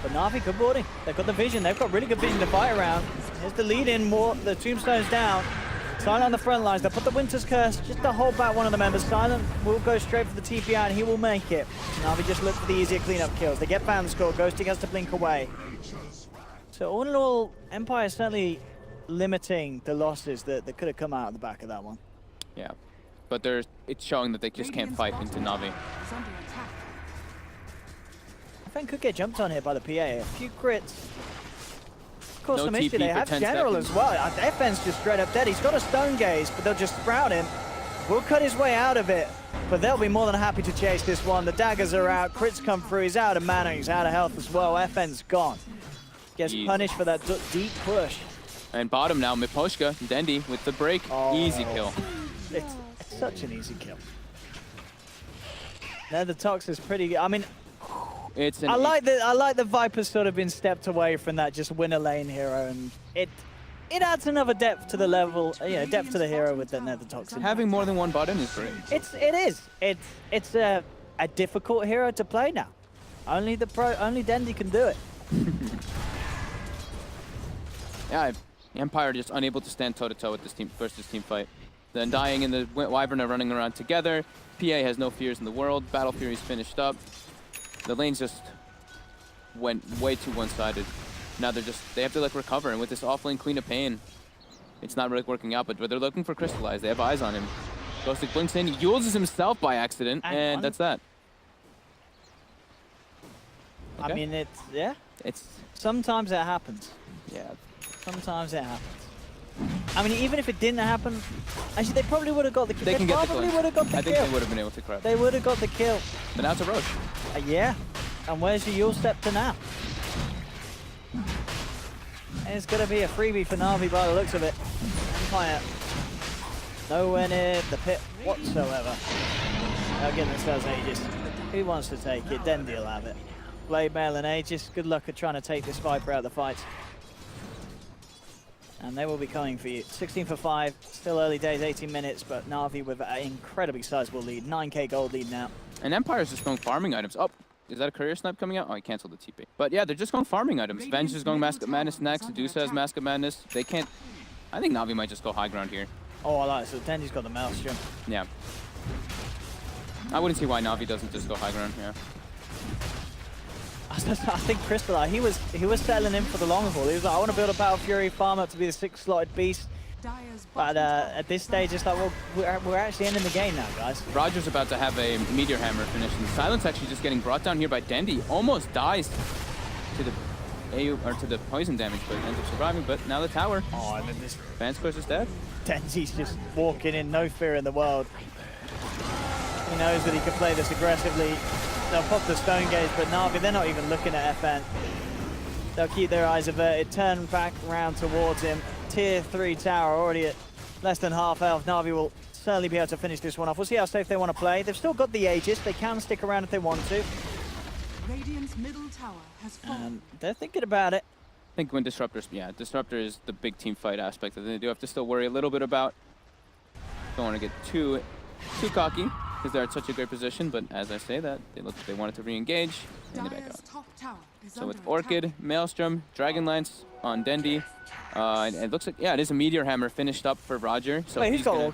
But Na'Vi, good boarding. They've got the vision. They've got really good vision to fight around. Here's the lead in, more the tombstone's down. Silent on the front lines. They'll put the Winter's Curse just to hold back one of the members. Silent will go straight for the TP out and he will make it. Na'Vi just look for the easier cleanup kills. They get fan score. Ghosting has to blink away. So all in all, Empire is certainly limiting the losses that could have come out of the back of that one. Yeah, but it's showing that they just can't fight into Na'Vi. Is under attack. FN could get jumped on here by the PA. A few crits. Of course, No some issue. TP They for have 10 General seconds. as well. FN's just straight up dead. He's got a Stone Gaze, but they'll just sprout him. We'll cut his way out of it, but they'll be more than happy to chase this one. The daggers are out. Crits come through. He's out of mana. He's out of health as well. FN's gone. Gets Easy. punished for that deep push. And bottom now, Miposhka, Dendi with the break. Easy kill. It's such an easy kill. Now the Tox is pretty good. I mean, It's an I like the Viper's sort of been stepped away from that just win a lane hero, and it adds another depth to the level, depth to the hero with the Nether Toxin. having more than one button is great. It's a difficult hero to play now. Only Dendi can do it. Yeah, Empire just unable to stand toe-to-toe with this team versus team fight. The Undying and the Wyvern are running around together. PA has no fears in the world. Battle Fury's finished up. The lanes just went way too one-sided. Now they have to like recover, and with this off-lane Queen of Pain, it's not really working out, but they're looking for Crystallize. They have eyes on him. Ghostic blinks in, he uses himself by accident, and that's that. I mean, It's sometimes it happens. yeah. Sometimes it happens. I mean, even if it didn't happen, actually, they probably would have got the kill. They can get the probably clinch. would have got the I kill. think they would have been able to correct. They would have got the kill. But now it's a Roche. Yeah. And where's your Yule Scepter now? And it's going to be a freebie for Na'Vi by the looks of it. Empire. Nowhere near the pit whatsoever. Again, this does Aegis. Who wants to take it? Dendi will have it. Blade Mail and Aegis. Good luck at trying to take this Viper out of the fight. And they will be coming for you. 16 for 5. Still early days, 18 minutes, but Na'Vi with an incredibly sizable lead. 9k gold lead now. And Empire's just going farming items. Oh, is that a career snipe coming out? Oh, I canceled the TP. But yeah, they're just going farming items. Venge is going Mask of Madness next. Medusa has Mask of Madness. They can't... I think Na'Vi might just go high ground here. Oh, I like it. So Dendi's got the Maelstrom. Yeah. I wouldn't see why Na'Vi doesn't just go high ground, yeah. I think Crystal, he was settling in for the long haul. He was like, I want to build a Battle Fury farm up to be the 6-slotted beast. Dire's But bottom tower at this stage, it's like, well, we're actually ending the game now, guys. Roger's about to have a Meteor Hammer finish, and Silence actually just getting brought down here by Dendi. Almost dies to the poison damage, but ends up surviving. But now the tower. Oh, and then this Vance Curse is dead. Denzi's just walking in, no fear in the world. He knows that he can play this aggressively. They'll pop the Stone Gaze, but Na'Vi, they're not even looking at FN. They'll keep their eyes averted, turn back round towards him. Tier 3 tower already at less than half health. Na'Vi will certainly be able to finish this one off. We'll see how safe they want to play. They've still got the Aegis. They can stick around if they want to. Radiant's middle tower has fallen. They're thinking about it. I think when Disruptor is the big team fight aspect that they do have to still worry a little bit about. Don't want to get too cocky, because they're at such a great position, but as I say that, they wanted to re-engage, and they back Dire's out. top tower is So under with attack. Orchid, Maelstrom, Dragonlance on Dendi, and it looks like, yeah, it is a Meteor Hammer finished up for Roger. So Wait, who's he's got gonna,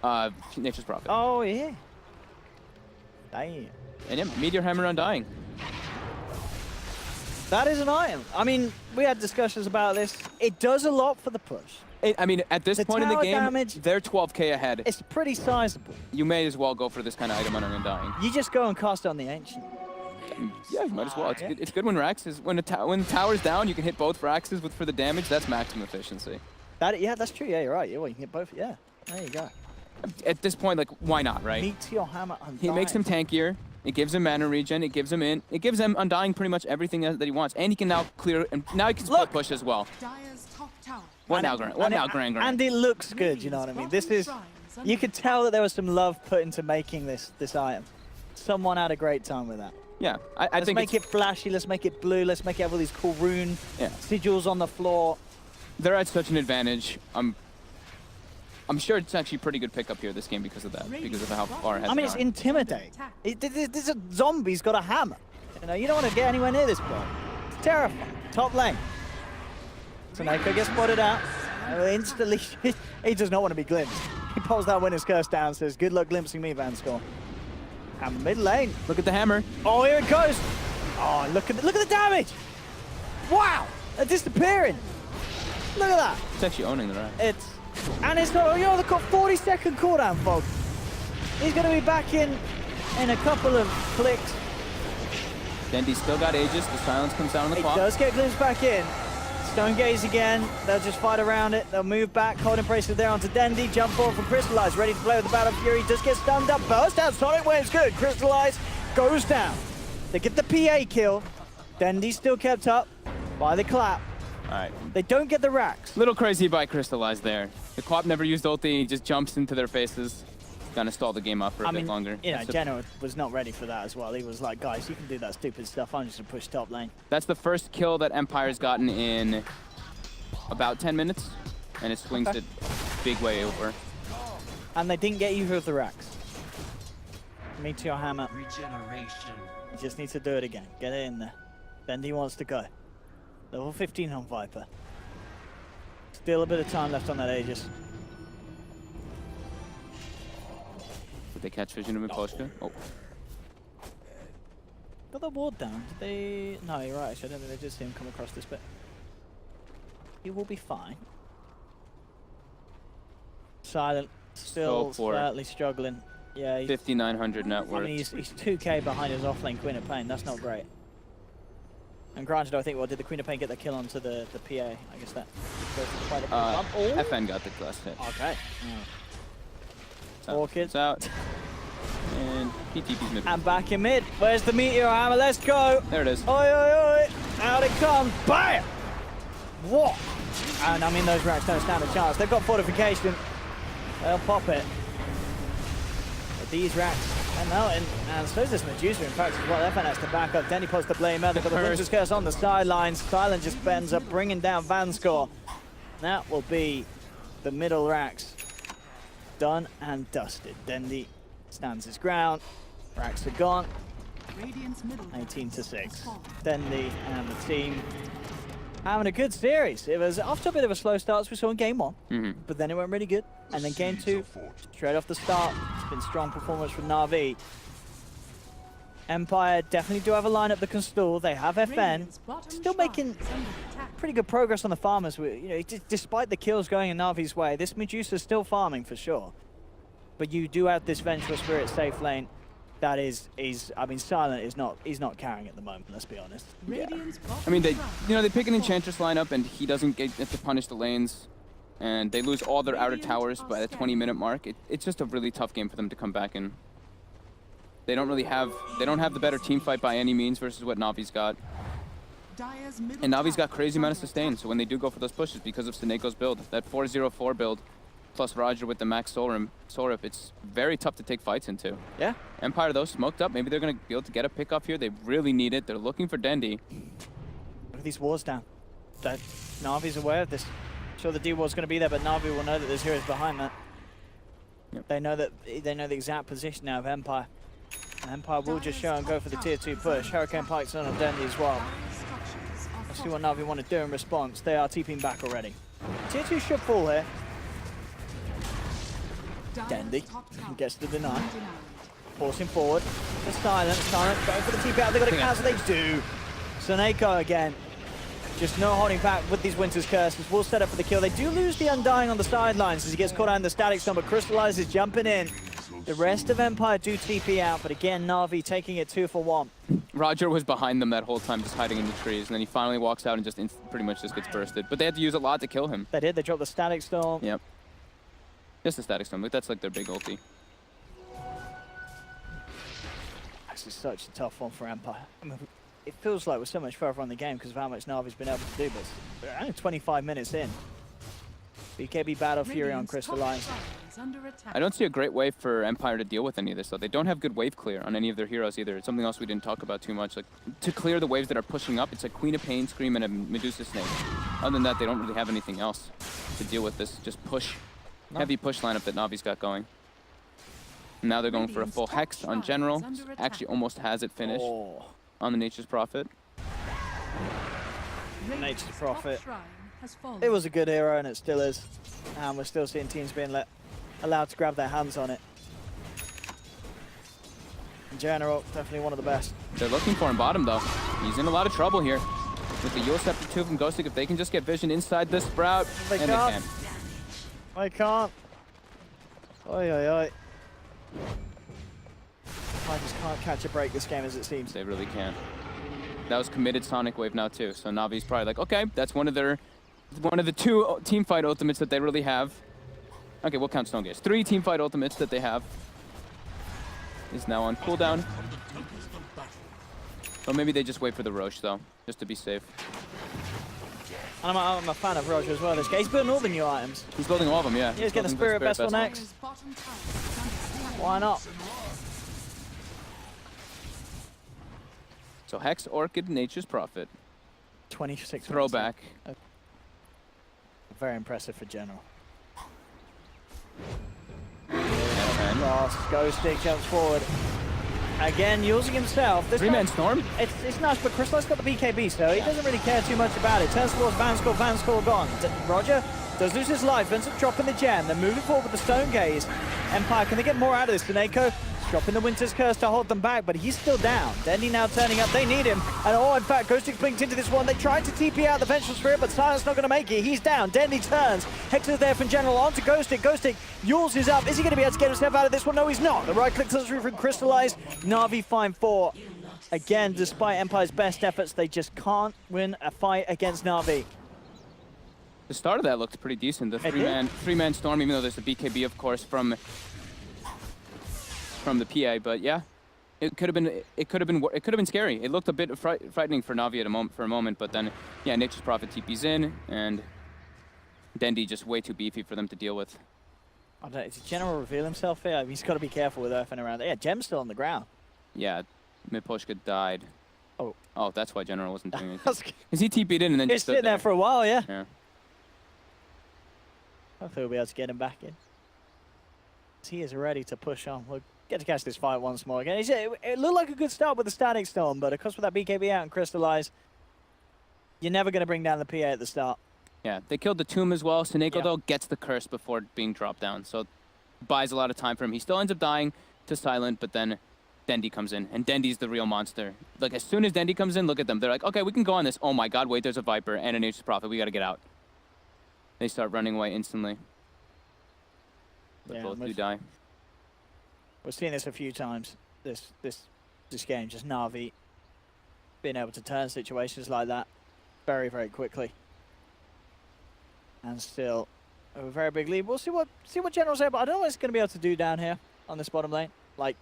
Orchid? Nature's Prophet. Oh, yeah. Damn. And yeah, Meteor Hammer Undying. That is an item. I mean, we had discussions about this. It does a lot for the push. I mean, at this The point in the tower game, damage- they're 12k ahead. It's pretty sizable. You may as well go for this kind of item on an Undying. You just go and cast it on the Ancient. Yeah, you might as well. It's, Yeah. good, it's good when Rax is when the tower's down, you can hit both Raxes for the damage. That's maximum efficiency. Yeah, that's true. Yeah, you're right. Yeah, well, you can hit both. Yeah, there you go. At this point, like, why not, right? Meteor Hammer Undying. He makes him tankier. It gives him mana regen. It gives him Undying pretty much everything that he wants, and he can now clear. And now he can split Look! push as well. Dire's top tower What now, Grand? And it looks good, you know what I mean? This is, you could tell that there was some love put into making this item. Someone had a great time with that. Yeah, I Let's think make it flashy, let's make it blue, let's make it have all these cool rune sigils on the floor. they're at such an advantage. I'm sure it's actually a pretty good pickup here this game because of that, because of how far it has I mean, it's gone. intimidating. This a zombie's got a hammer. You know, you don't want to get anywhere near this ball. It's terrifying. Top lane. Soneko gets spotted out. Instantly, he does not want to be glimpsed. He pulls that winner's curse down and says, good luck glimpsing me, Vanscore. And mid lane. Look at the hammer. Oh, here it goes. Oh, look at the damage. Wow, they're disappearing. Look at that. It's actually owning the round. And it's not, you know, they've got 40-second cooldown, folks. He's going to be back in a couple of clicks. Dendy's still got Aegis. The silence comes down on the He clock. does get glimpsed back in. Stone Gaze again. They'll just fight around it. They'll move back. Holding braces there onto Dendy. Jump forward from Crystallize. Ready to play with the Battle Fury. Does get stunned up. Burst out. Sonic Wave's good. Crystallize goes down. They get the PA kill. Dendy's still kept up by the clap. All right. They don't get the racks. Little crazy by Crystallize there. The Quap never used ulti. He just jumps into their faces. Kind of stall the game up for a bit longer. You know, Jenna was not ready for that as well. He was like, guys, you can do that stupid stuff. I'm just going to push top lane. That's the first kill that Empire's gotten in about 10 minutes. And it swings it big way over. And they didn't get either of the racks. Meteor Hammer. Regeneration. He just needs to do it again. Get it in there. Bendy wants to go. Level 15 on Viper. Still a bit of time left on that Aegis. Did they catch vision of Imposter? Oh. Got the ward down. Did they? No, you're right. Actually, I don't think they did see him come across this bit. He will be fine. Silent. Still slightly struggling. Yeah. 5,900 net worth. I mean, he's 2k behind his offlane Queen of Pain. That's not great. And granted, I think, well, did the Queen of Pain get the kill onto the PA? I guess that goes to quite a big bump. Oh. FN got the last hit. Okay. It's out. And PTP's mid. And back in mid. Where's the Meteor Hammer? Let's go. There it is. Oi, oi, oi. Out it comes. Bam! What? And I mean, those racks don't stand a chance. They've got fortification. They'll pop it. But these racks are melting. And so is this Medusa, in fact, as well. FN has to back up. Denny puts the blame out. They've got the Winter's Curse on the sidelines. Silent just bends up, bringing down Vanscore. That will be the middle racks. Done and dusted. Dendy stands his ground. Racks are gone. 18-6. Dendy and the team having a good series. It was after a bit of a slow start, as we saw in game 1, but then it went really good. And then game 2, straight off the start, it's been strong performance from Na'Vi. Empire definitely do have a lineup that can stall. They have FN, still making pretty good progress on the farmers. You know, despite the kills going in Na'Vi's way, this Medusa's still farming for sure. But you do have this Vengeful Spirit safe lane. That is I mean, Silent is not, he's not carrying at the moment, let's be honest. Yeah. I mean, they pick an Enchantress lineup and he doesn't get to punish the lanes. And they lose all their outer towers by the 20-minute mark. It's just a really tough game for them to come back in. They don't have the better team fight by any means versus what Navi's got. And Navi's got crazy amount of sustain, so when they do go for those pushes, because of Soneko's build, that 4-0-4 build, plus Roger with the max soul rip, it's very tough to take fights into. Yeah. Empire, though, smoked up. Maybe they're going to be able to get a pick off here. They really need it. They're looking for Dendy. Look at these wards down. That Na'Vi's aware of this. Sure, the D ward's going to be there, but Na'Vi will know that there's heroes behind that. Yep. They know the exact position now of Empire. Empire will just show and go for the tier 2 push. Hurricane Pike's on Dendy as well. Let's see what Na'Vi want to do in response. They are TPing back already. Tier 2 should fall here. Dendy gets the deny. Forcing forward. The Silent going for the TP out. They got to cancel. They do. Soneko again. Just no holding back with these Winter's Curses. Will set up for the kill. They do lose the Undying on the sidelines as he gets caught out in the Static Storm, but Crystallize is jumping in. The rest of Empire do TP out, but again, Na'Vi taking it 2 for 1. Roger was behind them that whole time, just hiding in the trees, and then he finally walks out and just pretty much just gets bursted. But they had to use a lot to kill him. They did. They dropped the Static Storm. Yep. Just the Static Storm. That's like their big ulti. This is such a tough one for Empire. I mean, it feels like we're so much further on the game because of how much Na'Vi's been able to do, but we're only 25 minutes in. BKB Battle Fury on Crystallize. I don't see a great way for Empire to deal with any of this, though. They don't have good wave clear on any of their heroes either. It's something else we didn't talk about too much. Like, to clear the waves that are pushing up, it's a Queen of Pain, Scream, and a Medusa Snake. Other than that, they don't really have anything else to deal with this. Just push, heavy push lineup that Navi's got going. And now they're going for a full Hex on General. Actually almost has it finished on the Nature's Prophet. Nature's Prophet. It was a good hero, and it still is. And we're still seeing teams being allowed to grab their hands on it. In general, definitely one of the best. They're looking for him bottom, though. He's in a lot of trouble here. With the Yule Scepter 2 from Ghostic, if they can just get vision inside this Sprout, They can't. I can't. Oi, oi, oi. I just can't catch a break this game as it seems. They really can't. That was committed Sonic Wave now, too. So Navi's probably like, okay, that's one of the 2 teamfight ultimates that they really have. Okay, we'll count Stone Gaze. 3 teamfight ultimates that they have is now on cooldown. But maybe they just wait for the Roche, though, just to be safe. And I'm a fan of Roger as well. This guy, he's building all the new items. He's building all of them, yeah. He's getting the Spirit Vessel next. Why not? So Hex, Orchid, Nature's Prophet. 26 Throwback. Very impressive for General. And Cross, Ghostic jumps forward. Again, using himself. This 3-man Storm. It's nice, but Crystallize got the BKB, so he doesn't really care too much about it. Turns towards Vanscore gone. Roger does lose his life, ends up dropping the gem. They're moving forward with the Stone Gaze. Empire, can they get more out of this? Kaneko dropping the Winter's Curse to hold them back, but he's still down. Dendy now turning up. They need him. And in fact, Ghostic blinked into this one. They tried to TP out the Vengeful Spirit, but Silent's not going to make it. He's down. Dendy turns. Hex is there from General onto Ghostic. Ghostic, Yules is up. Is he going to be able to get himself out of this one? No, he's not. The right click comes through from Crystallize. Na'Vi find 4. Again, despite Empire's best efforts, they just can't win a fight against Na'Vi. The start of that looked pretty decent. The three-man Storm, even though there's a BKB, of course, from the PA, but yeah, it could have been scary. It looked a bit frightening for Na'Vi for a moment, but then yeah, Nature's Prophet TP's in, and Dendy just way too beefy for them to deal with. I don't know, does General reveal himself here? He's got to be careful with Earthing around there. Yeah, Gem's still on the ground. Yeah, Miposhka died. Oh, that's why General wasn't doing it. Because he TP'd in and then He's just stood sitting there for a while, yeah. Yeah. Hopefully we'll be able to get him back in. He is ready to push on. We'll get to catch this fight once more again. It looked like a good start with the Static Storm, but of course with that BKB out and Crystallize, you're never going to bring down the PA at the start. Yeah, they killed the Tomb as well. Seneko, though, gets the curse before being dropped down, so buys a lot of time for him. He still ends up dying to Silent, but then Dendy comes in, and Dendy's the real monster. Like, as soon as Dendy comes in, look at them. They're like, okay, we can go on this. Oh my god, wait, there's a Viper and a Nature's Prophet. We got to get out. They start running away instantly. But both do die. We're seeing this a few times, this game, just Na'Vi being able to turn situations like that very, very quickly. And still a very big lead. We'll see what General's able. I don't know what he's going to be able to do down here on this bottom lane. Like,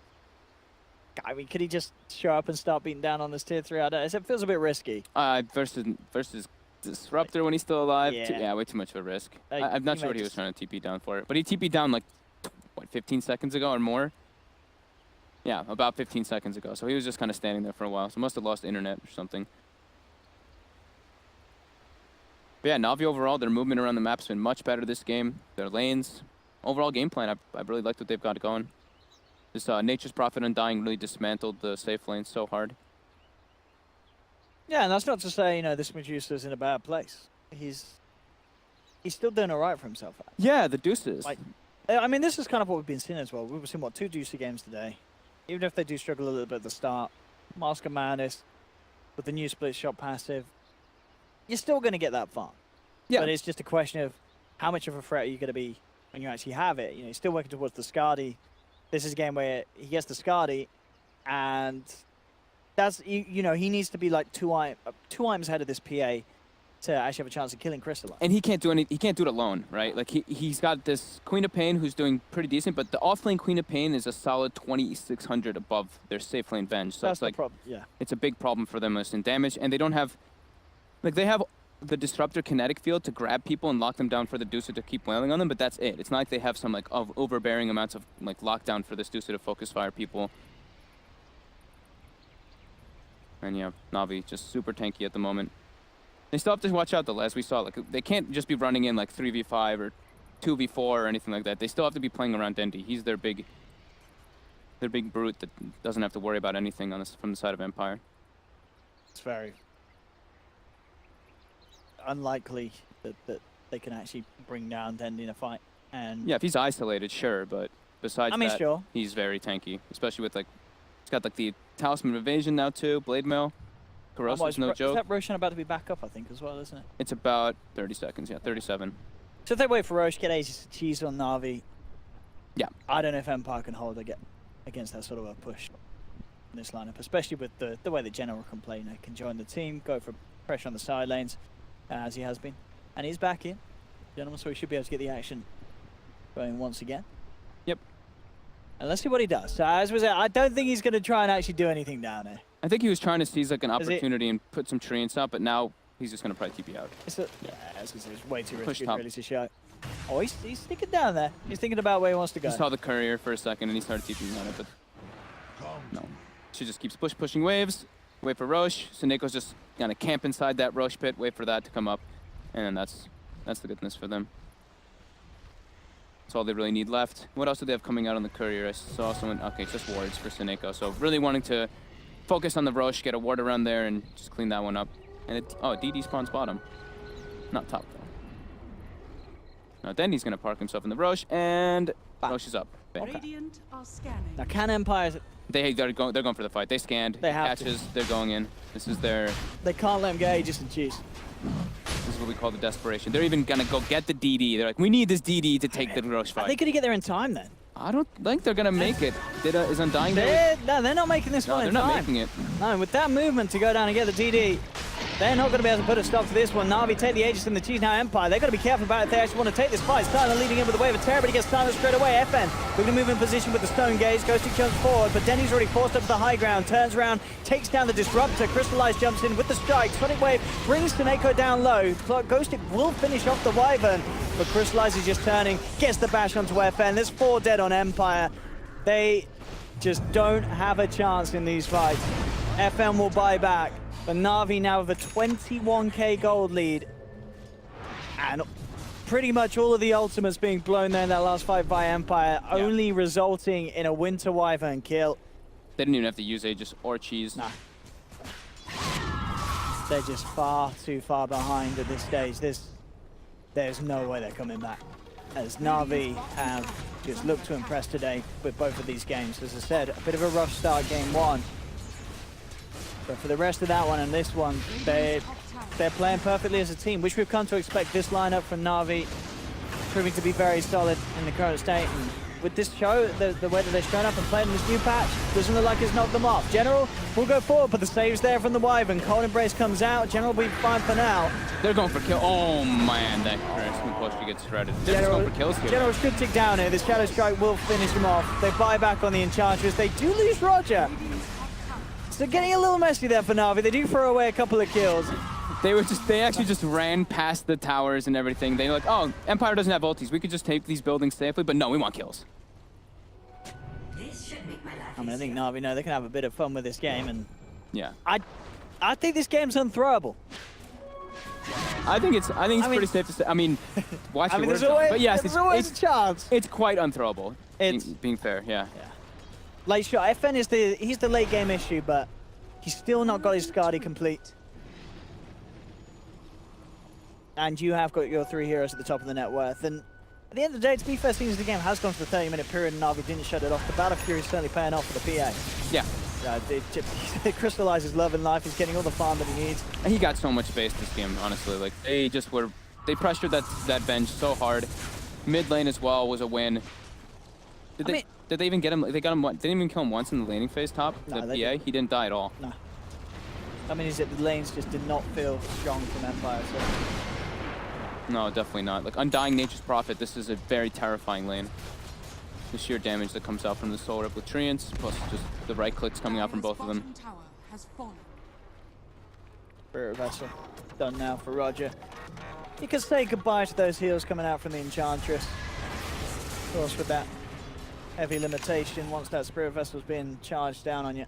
I mean, could he just show up and start beating down on this tier 3? I don't know. It feels a bit risky. Versus Disruptor when he's still alive. Yeah, Way too much of a risk. I'm not sure what he was trying to TP down for. But he TP'd down like, what, 15 seconds ago or more? Yeah, about 15 seconds ago. So he was just kind of standing there for a while. So must have lost internet or something. But yeah, Na'Vi overall, their movement around the map's been much better this game. Their lanes, overall game plan, I've really liked what they've got going. This Nature's Prophet Undying really dismantled the safe lanes so hard. Yeah, and that's not to say, you know, this Medusa's in a bad place. He's still doing all right for himself. Yeah, the Deuces. Like, I mean, this is kind of what we've been seeing as well. We've seen, what, 2 Deucer games today. Even if they do struggle a little bit at the start, Mask of Madness, with the new split shot passive, you're still going to get that far. Yeah. But it's just a question of how much of a threat are you going to be when you actually have it. You know, he's still working towards the Skadi. This is a game where he gets the Skadi, and that's, you know, he needs to be like two items ahead of this PA to actually have a chance of killing Crystallize. And he can't do he can't do it alone, right? Like he's got this Queen of Pain who's doing pretty decent, but the offlane Queen of Pain is a solid 2,600 above their safe lane Venge. So that's it's like the problem. Yeah. It's a big problem for them in damage, and they don't have, like, they have the disruptor kinetic field to grab people and lock them down for the Deucer to keep wailing on them, but that's it. It's not like they have some like overbearing amounts of like lockdown for this Deucer to focus fire people. And yeah, Na'Vi just super tanky at the moment. They still have to watch out though, as we saw. Like they can't just be running in like 3v5 or 2v4 or anything like that. They still have to be playing around Dendi. He's their big brute that doesn't have to worry about anything on this from the side of Empire. It's very unlikely that they can actually bring down Dendi in a fight. And yeah, if he's isolated, sure, but besides that, sure. He's very tanky, especially with like, he's got like the Talisman of Evasion now too, Blade Mail, Corrosive's no joke. Is that Roshan about to be back up, I think, as well, isn't it? It's about 30 seconds, yeah, 37. So if they wait for Roche, get Aegis to cheese on Na'Vi, yeah, I don't know if Empire can hold against that sort of a push in this lineup, especially with the way the General can play. You know, can join the team, go for pressure on the side lanes, as he has been. And he's back in, gentlemen, so he should be able to get the action going once again. Yep. And let's see what he does. So as was, I don't think he's going to try and actually do anything down there. I think he was trying to seize like an opportunity and put some treants out, but now he's just going to probably TP out. Yeah, as it's way too risky top. really to show. Oh, he's sticking down there. He's thinking about where he wants to go. He saw the courier for a second and he started TPing on it, but no. She just keeps pushing waves, wait for Roche. Seneco's just going to camp inside that Roche pit, wait for that to come up, and that's the goodness for them. That's all they really need left. What else do they have coming out on the courier? I saw someone, okay, it's just wards for Seneco. So really wanting to focus on the Roche, get a ward around there and just clean that one up. And DD spawns bottom. Not top though. Now Dendi's gonna park himself in the Roche and Roche is up. Bam. Radiant are scanning. Now can Empire... They're going for the fight. They scanned. They have catches, they're going in. This is their... They can't let him get Aegis and cheese. This is what we call the desperation. They're even gonna go get the DD. They're like, we need this DD to take the Roche fight. Are they going to get there in time then? I don't think they're gonna make it. Is Undying there? No, they're not making this one in they're time. not making it. No, with that movement to go down and get the DD, they're not going to be able to put a stop to this one. Na'Vi take the Aegis and the cheese now Empire. They've got to be careful about it if they actually want to take this fight. Silent leading in with a wave of terror, but he gets silenced straight away. FN looking to move in position with the Stone Gaze. Ghostic jumps forward, but Denny's already forced up to the high ground. Turns around, takes down the Disruptor. Crystallize jumps in with the strike. Sonic Wave brings Seneco down low. Ghostic will finish off the Wyvern, but Crystallize is just turning. Gets the bash onto FN. There's 4 dead on Empire. They just don't have a chance in these fights. FN will buy back. But Na'Vi now with a 21k gold lead. And pretty much all of the ultimates being blown there in that last fight by Empire, only resulting in a Winter Wyvern kill. They didn't even have to use Aegis or cheese. Nah. They're just far too far behind at this stage. There's no way they're coming back. As Na'Vi have just looked to impress today with both of these games. As I said, a bit of a rough start game 1. But for the rest of that one and this one, they're playing perfectly as a team, which we've come to expect this lineup from Na'Vi, proving to be very solid in the current state. And with this show, the way that they've shown up and played in this new patch, doesn't look like it's knocked them off. General will go forward, but the save's there from the Wyvern. Cold Embrace comes out. General will be fine for now. They're going for kill. Oh man, that Crimson Push gets shredded. They're just going for kills here. General should tick down here. The Shadow Strike will finish him off. They buy back on the Enchantress. They do lose Roger. So getting a little messy there for Na'Vi. They do throw away a couple of kills. They actually just ran past the towers and everything. They're like, oh, Empire doesn't have ultis. We could just take these buildings safely, but no, we want kills. I mean, I think Na'Vi know they can have a bit of fun with this game, and yeah, I think this game's unthrowable. I think it's pretty safe to say. I mean, watch your words. But yes, there's always a chance. It's quite unthrowable. It's being fair, yeah. Like, sure, FN is he's the late game issue, but he's still not got his Skadi complete. And you have got your 3 heroes at the top of the net worth. And at the end of the day, to be fair, since the game has gone for the 30-minute period and Na'Vi didn't shut it off, the Battle Fury is certainly paying off for the PA. Yeah. It crystallizes love in life. He's getting all the farm that he needs. And he got so much space this game, honestly. Like, they pressured that bench so hard. Mid lane as well was a win. Did they even get him? They got him. They didn't even kill him once in the laning phase top. No, the PA, he didn't die at all. No. I mean, is that the lanes just did not feel strong from Empire. So. No, definitely not. Like, Undying Nature's Prophet, this is a very terrifying lane. The sheer damage that comes out from the Soul Rip with Treants, plus just the right clicks coming out from both of them. Tower has fallen. Spirit Vessel done now for Roger. You can say goodbye to those heals coming out from the Enchantress. Of course, with that heavy limitation, once that Spirit Vessel's been charged down on you.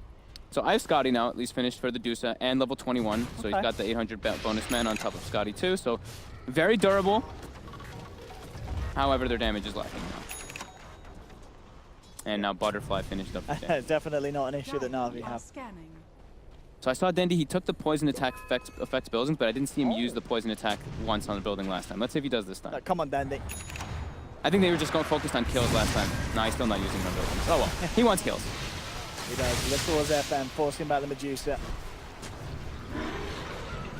So I have Scotty now, at least finished for the Dusa, and level 21. So Okay. he's got the 800 bonus man on top of Scotty too. So very durable. However, their damage is lacking now. And now Butterfly finished up the damage. Definitely not an issue that Na'Vi You are have. scanning. So I saw Dendy, he took the poison attack affects buildings, but I didn't see him use the poison attack once on the building last time. Let's see if he does this time. Come on, Dandy. I think they were just going focused on kills last time. No, he's still not using them buildings. Oh well, he wants kills. He does. Look towards FM, forcing back the Medusa.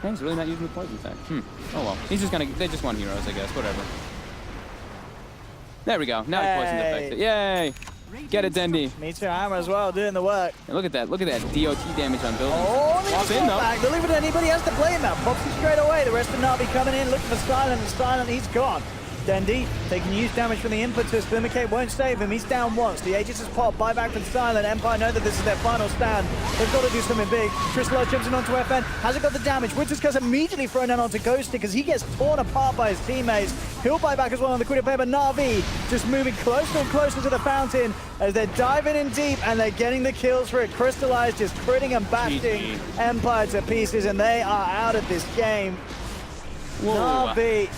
Yeah, he's really not using the poison attack. Oh well, he's just gonna, they just want heroes, I guess, whatever. There we go, now he poisoned affected. Yay! Get it, Dendy. Meteor Hammer as well, doing the work. And look at that DOT damage on buildings. Oh, they Swap just in got though. back. They'll leave it to anybody else to blame now. Pops it straight away. The rest of Na'Vi coming in, looking for Silent, and Silent, he's gone. Dendy taking huge damage from the impetus. Glimmercape won't save him. He's down once. The Aegis is popped. Buyback from Silent. Empire know that this is their final stand. They've got to do something big. Crystallize jumps in onto FN. Hasn't got the damage. Winter's Curse immediately thrown down onto Ghost because he gets torn apart by his teammates. He'll buy back as well on the Queen of Paper. Na'Vi just moving closer and closer to the fountain as they're diving in deep and they're getting the kills for it. Crystallize just critting and bashing Empire to pieces, and they are out of this game. Whoa. Na'Vi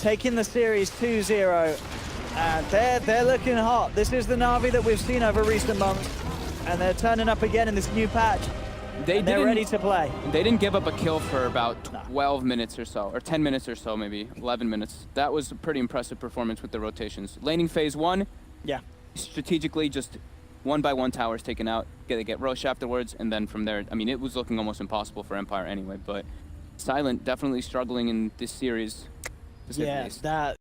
taking the series 2-0, and they're looking hot. This is the Na'Vi that we've seen over recent months, and they're turning up again in this new patch. They're ready to play. They didn't give up a kill for about 12 minutes or so, or 10 minutes or so, maybe 11 minutes. That was a pretty impressive performance with the rotations. Laning phase 1, Yeah. strategically just one by one towers taken out, get Roche afterwards, and then from there, I mean, it was looking almost impossible for Empire anyway, but Silent definitely struggling in this series. Yeah, that